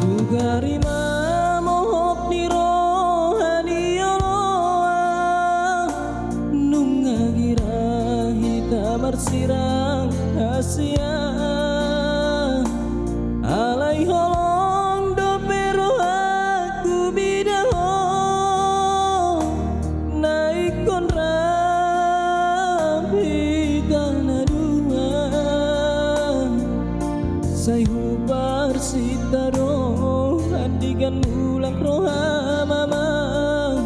Sugarima mohok ni rohani Allah nungagira hita marsirang Asia alai holong do pero aku bidaho naik konrapi kana dua sayhu parsitaro andigan ulang roha mamang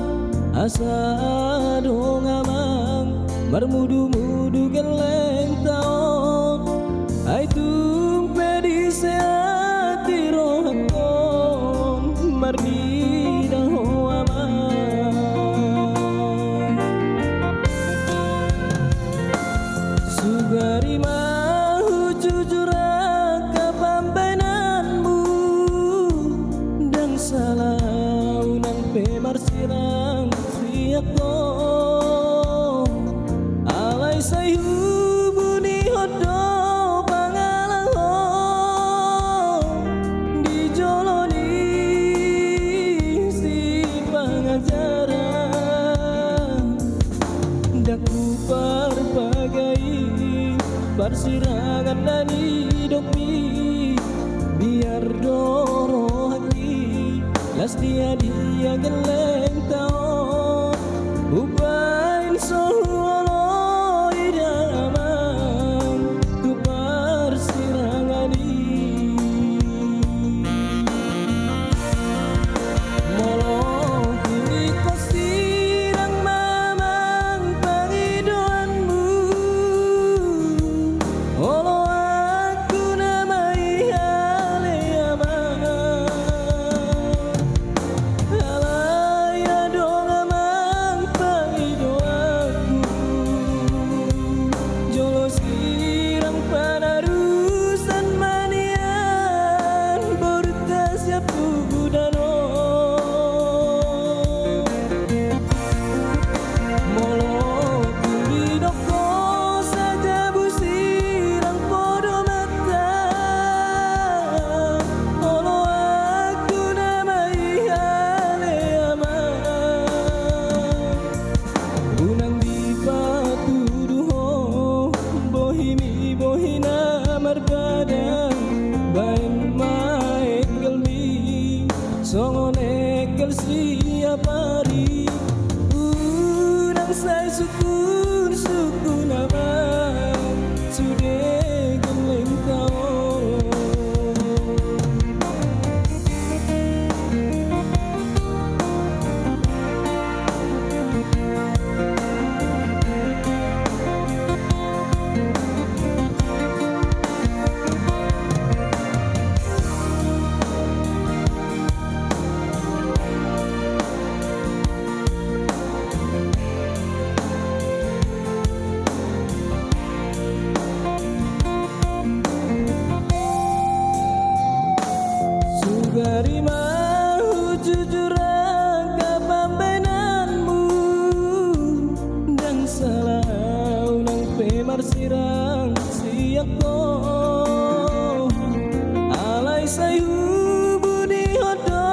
asa dong amang marmudu-mudu geleng taon ai tumpe di seati rohakon mardi daho amang sugari mahu jujur salau nang pemar sirang siako alai sayu buni hodo pangalaho dijoloni si pangajaran daku parbagai barsirangan nani dopi biar doro las dia geleng taon ubain soholo idamang tu parsirangani molo kini ko sirang mamang pangidoanmu olo aku namai hale amang songonekel siap hari unang say sukun sukun abang sudah geleng taon Sugari mahu jujur kapambenanmu dan salau nang pemar sirang siako alai sayu budi hodo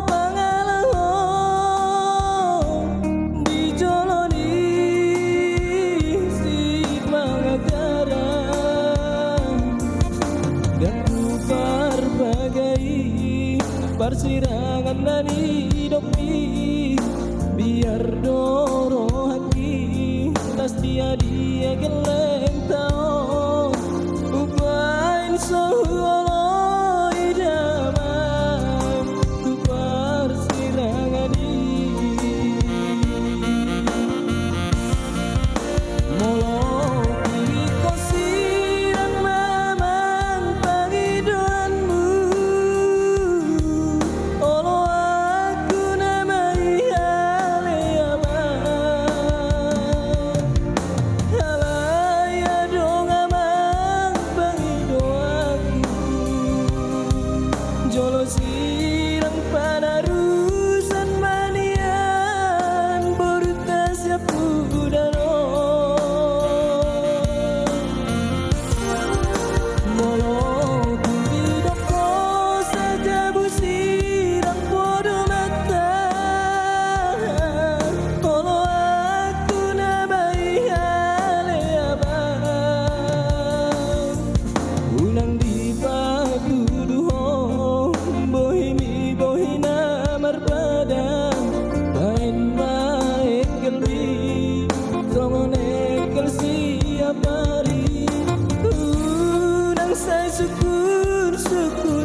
pangalaho dijoloni si pangajaran daku parbagai persirangan nani dopi biar doro haki tas dia geleng taon ubain soholo idaman tu persirangani molo kini ko sirang mamang pangidoanmu Suku